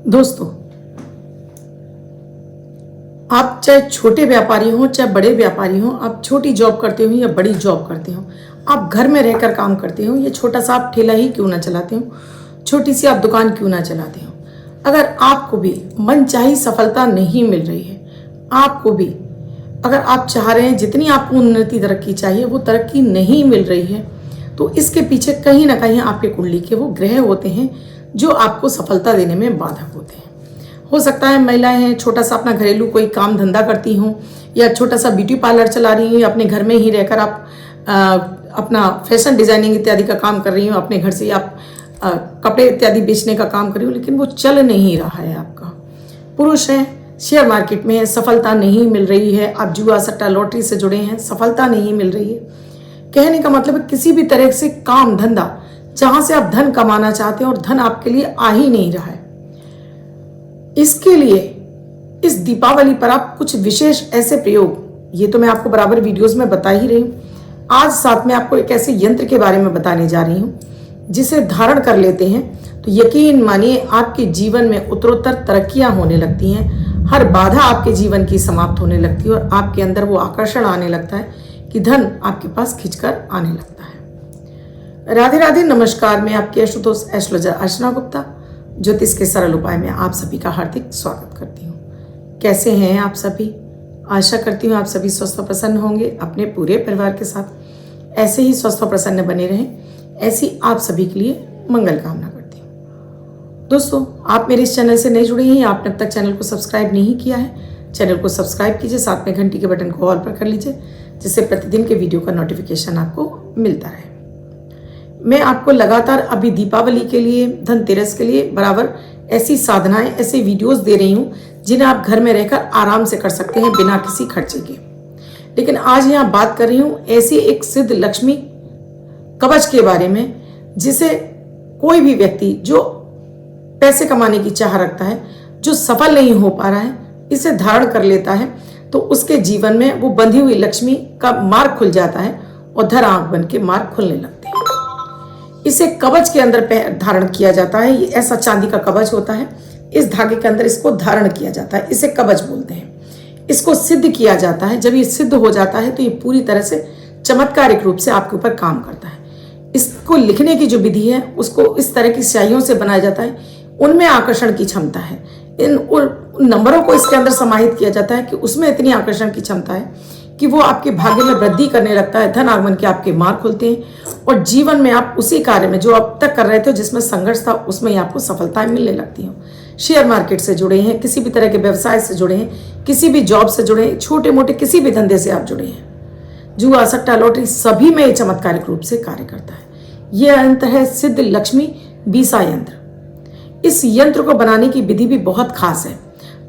दोस्तों, आप चाहे छोटे व्यापारी हो चाहे बड़े व्यापारी हो, आप छोटी जॉब करते हो या बड़ी जॉब करते हो, आप घर में रहकर काम करते हो या छोटा सा आप ठेला ही क्यों ना चलाते हो, छोटी सी आप दुकान क्यों ना चलाते हो, अगर आपको भी मनचाही सफलता नहीं मिल रही है, आपको भी अगर आप चाह रहे हैं जितनी आपको उन्नति तरक्की चाहिए वो तरक्की नहीं मिल रही है, तो इसके पीछे कहीं ना कहीं आपके कुंडली के वो ग्रह होते हैं जो आपको सफलता देने में बाधक होते हैं। हो सकता है महिलाएं हैं, छोटा सा अपना घरेलू कोई काम धंधा करती हों या छोटा सा ब्यूटी पार्लर चला रही हैं, अपने घर में ही रहकर आप अपना फैशन डिजाइनिंग इत्यादि का काम कर रही हो, अपने घर से आप कपड़े इत्यादि बेचने का काम कर रही हो, लेकिन वो चल नहीं रहा है। आपका पुरुष है, शेयर मार्केट में है, सफलता नहीं मिल रही है, आप जुआ सट्टा लॉटरी से जुड़े हैं, सफलता नहीं मिल रही है। कहने का मतलब है किसी भी तरह से काम धंधा जहां से आप धन कमाना चाहते हैं और धन आपके लिए आ ही नहीं रहा है, इसके लिए इस दीपावली पर आप कुछ विशेष ऐसे प्रयोग, ये तो मैं आपको बराबर वीडियोस में बता ही रही हूँ, आज साथ में आपको एक ऐसे यंत्र के बारे में बताने जा रही हूँ जिसे धारण कर लेते हैं तो यकीन मानिए आपके जीवन में उत्तरोत्तर तरक्कियां होने लगती हैं, हर बाधा आपके जीवन की समाप्त होने लगती है और आपके अंदर वो आकर्षण आने लगता है कि धन आपके पास खिंचकर आने लगता है। राधे राधे, नमस्कार। मैं आपकी आशुतोष एस्ट्रोलॉजर अर्चना गुप्ता ज्योतिष के सरल उपाय में आप सभी का हार्दिक स्वागत करती हूँ। कैसे हैं आप सभी? आशा करती हूँ आप सभी स्वस्थ और प्रसन्न होंगे, अपने पूरे परिवार के साथ ऐसे ही स्वस्थ और प्रसन्न बने रहें, ऐसी आप सभी के लिए मंगल कामना करती हूँ। दोस्तों, आप मेरे इस चैनल से नहीं जुड़े हैं, आपने अब तक चैनल को सब्सक्राइब नहीं किया है, चैनल को सब्सक्राइब कीजिए, साथ में घंटी के बटन को ऑल पर कर लीजिए जिससे प्रतिदिन के वीडियो का नोटिफिकेशन आपको मिलता रहे। मैं आपको लगातार अभी दीपावली के लिए, धनतेरस के लिए बराबर ऐसी साधनाएं, ऐसे वीडियोस दे रही हूँ जिन्हें आप घर में रहकर आराम से कर सकते हैं बिना किसी खर्चे के। लेकिन आज यहाँ बात कर रही हूँ ऐसी एक सिद्ध लक्ष्मी कवच के बारे में जिसे कोई भी व्यक्ति जो पैसे कमाने की चाह रखता है, जो सफल नहीं हो पा रहा है, इसे धारण कर लेता है तो उसके जीवन में वो बंधी हुई लक्ष्मी का मार्ग खुल जाता है और धन आगमन के मार्ग खुलने लगते हैं। इसे कवच के अंदर धारण किया जाता है, ये ऐसा चांदी का कवच होता है, इस धागे के अंदर इसको धारण किया जाता है, इसे कवच बोलते हैं। इसको सिद्ध किया जाता है, जब ये सिद्ध हो जाता है तो ये पूरी तरह से चमत्कारिक रूप से आपके ऊपर काम करता है। इसको लिखने की जो विधि है उसको इस तरह की स्याहियों से बनाया जाता है, उनमें आकर्षण की क्षमता है, इन नंबरों को इसके अंदर समाहित किया जाता है कि उसमें इतनी आकर्षण की क्षमता है कि वो आपके भाग्य में वृद्धि करने लगता है, धन आगमन के आपके मार्ग खुलते हैं और जीवन में आप उसी कार्य में जो अब तक कर रहे थे, जिसमें संघर्ष था, उसमें ही आपको सफलताएं मिलने लगती हैं। शेयर मार्केट से जुड़े हैं, किसी भी तरह के व्यवसाय से जुड़े हैं, किसी भी जॉब से जुड़े हैं, छोटे मोटे किसी भी धंधे से आप जुड़े हैं, जुआ सट्टा लॉटरी सभी में ये चमत्कारिक रूप से कार्य करता है। यह यंत्र है सिद्ध लक्ष्मी बीसा यंत्र। इस यंत्र को बनाने की विधि भी बहुत खास है,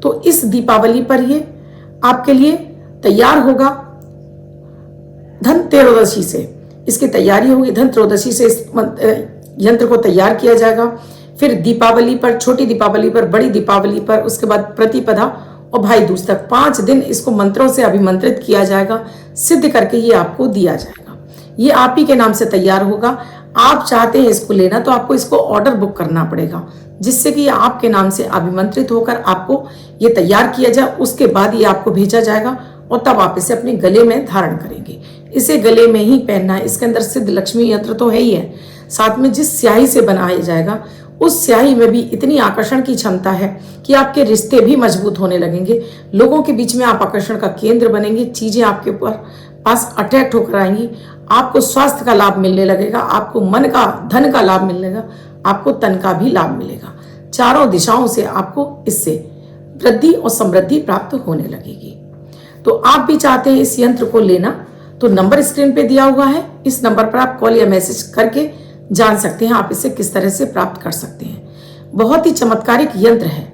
तो इस दीपावली पर ये आपके लिए तैयार होगा। धनतेरदशी से इसकी तैयारी होगी, धनतेरदशी से इस यंत्र को तैयार किया जाएगा। फिर दीपावली पर, छोटी दीपावली पर, बड़ी दीपावली पर, उसके बाद प्रतिपदा और भाई दूज तक 5 दिन इसको मंत्रों से अभिमंत्रित किया जाएगा, सिद्ध करके ये आपको दिया जाएगा। ये आप ही के नाम से तैयार होगा। आप चाहते हैं इसको लेना तो आपको इसको ऑर्डर बुक करना पड़ेगा, जिससे कि आपके नाम से अभिमंत्रित होकर आपको ये तैयार किया जाए, उसके बाद ये आपको भेजा जाएगा और तब आप इसे अपने गले में धारण करेंगे। इसे गले में ही पहनना है। इसके अंदर सिद्ध लक्ष्मी यंत्र तो है ही है, साथ में जिस स्याही से बनाया जाएगा उस स्याही में भी इतनी आकर्षण की क्षमता है कि आपके रिश्ते भी मजबूत होने लगेंगे, लोगों के बीच में आप आकर्षण का केंद्र बनेंगे, चीजें आपके पास अट्रैक्ट होकर आएंगी, आपको स्वास्थ्य का लाभ मिलने लगेगा, आपको मन का, धन का लाभ मिलेगा, आपको तन का भी लाभ मिलेगा। चारों दिशाओं से आपको इससे वृद्धि और समृद्धि प्राप्त होने लगेगी। तो आप भी चाहते हैं इस यंत्र को लेना तो नंबर स्क्रीन पे दिया हुआ है, इस नंबर पर आप कॉल या मैसेज करके जान सकते हैं आप इसे किस तरह से प्राप्त कर सकते हैं। बहुत ही चमत्कारिक यंत्र है।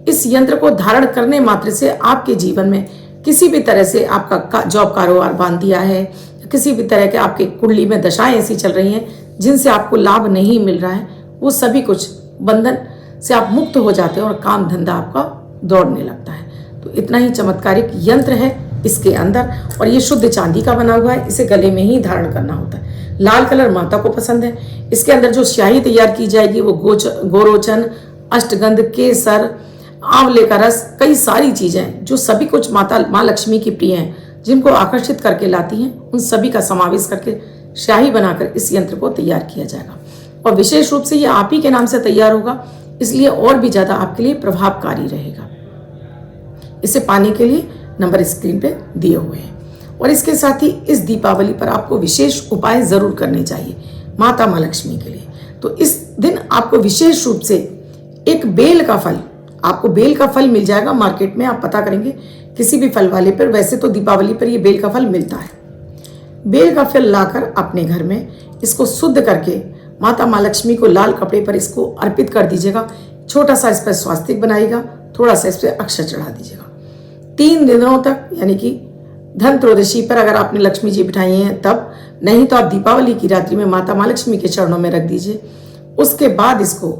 इस यंत्र को धारण करने मात्र से आपके जीवन में किसी भी तरह से आपका जॉब कारोबार बांध दिया है, किसी भी तरह के आपके कुंडली में दशाएं ऐसी चल रही हैं जिनसे आपको लाभ नहीं मिल रहा है, वो सभी कुछ बंधन से आप मुक्त हो जाते हैं और काम धंधा आपका दौड़ने लगता है। तो इतना ही चमत्कारिक यंत्र है इसके अंदर, और ये शुद्ध चांदी का बना हुआ है, इसे गले में ही धारण करना होता है। लाल कलर माता को पसंद है। इसके अंदर जो स्याही तैयार की जाएगी वो गोरोचन, अष्टगंध, केसर, आंवले का रस, कई सारी चीजें जो सभी कुछ माँ लक्ष्मी की प्रिय हैं, जिनको आकर्षित करके लाती हैं, उन सभी का समावेश करके शाही बनाकर इस यंत्र को तैयार किया जाएगा। और विशेष रूप से ये आप ही के नाम से तैयार होगा, इसलिए और भी ज्यादा आपके लिए प्रभावकारी रहेगा। इसे पाने के लिए नंबर स्क्रीन पे दिए हुए हैं। और इसके साथ ही इस दीपावली पर आपको विशेष उपाय जरूर करने चाहिए माता माँ लक्ष्मी के लिए। तो इस दिन आपको विशेष रूप से एक बेल का फल, आपको बेल का फल मिल जाएगा मार्केट में, आप पता करेंगे किसी भी फल वाले पर, वैसे तो दीपावली पर ये बेल का फल मिलता है। बेल का फल लाकर अपने घर में इसको शुद्ध करके माता माँ लक्ष्मी को लाल कपड़े पर इसको अर्पित कर दीजिएगा। छोटा सा इस पर स्वास्तिक बनाइएगा, थोड़ा सा इस पर अक्षर चढ़ा दीजिएगा। 3 दिनों तक, यानी कि धन त्रयोदशी पर अगर आपने लक्ष्मी जी बिठाई हैं तब, नहीं तो आप दीपावली की रात्रि में माता माँ लक्ष्मी के चरणों में रख दीजिए। उसके बाद इसको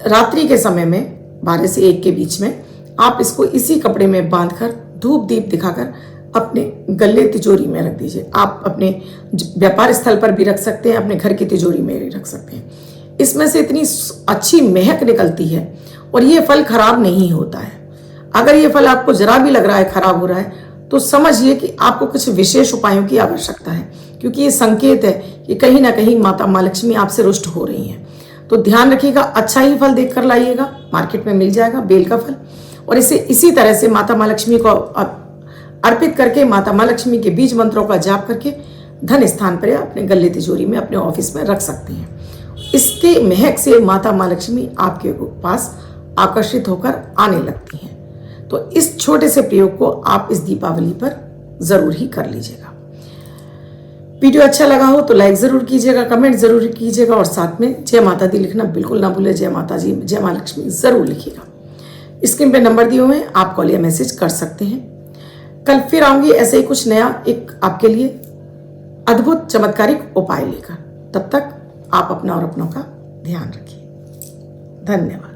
रात्रि के समय में 12 से 1 के बीच में आप इसको इसी कपड़े में बांधकर धूप दीप दिखाकर अपने गले तिजोरी में रख दीजिए। आप अपने व्यापार स्थल पर भी रख सकते हैं, अपने घर की तिजोरी में भी रख सकते हैं। इसमें से इतनी अच्छी महक निकलती है और ये फल खराब नहीं होता है। अगर ये फल आपको जरा भी लग रहा है खराब हो रहा है तो समझिए कि आपको कुछ विशेष उपायों की आवश्यकता है, क्योंकि ये संकेत है कि कहीं ना कहीं माता माँ लक्ष्मी आपसे रुष्ट हो रही हैं। तो ध्यान रखिएगा, अच्छा ही फल देख कर लाइएगा, मार्केट में मिल जाएगा बेल का फल। और इसे इसी तरह से माता माँ लक्ष्मी को अर्पित करके, माता माँ लक्ष्मी के बीज मंत्रों का जाप करके धन स्थान पर या अपने गले तिजोरी में, अपने ऑफिस में रख सकते हैं। इसके महक से माता माँ लक्ष्मी आपके पास आकर्षित होकर आने लगती हैं। तो इस छोटे से प्रयोग को आप इस दीपावली पर जरूर ही कर लीजिएगा। वीडियो अच्छा लगा हो तो लाइक जरूर कीजिएगा, कमेंट जरूर कीजिएगा और साथ में जय माता दी लिखना बिल्कुल ना भूले। जय माता जी, जय माँ लक्ष्मी जरूर लिखिएगा। स्क्रीन पे नंबर दिए हुए हैं, आप कॉल या मैसेज कर सकते हैं। कल फिर आऊंगी ऐसे ही कुछ नया एक आपके लिए अद्भुत चमत्कारिक उपाय लेकर। तब तक आप अपना और अपनों का ध्यान रखिए। धन्यवाद।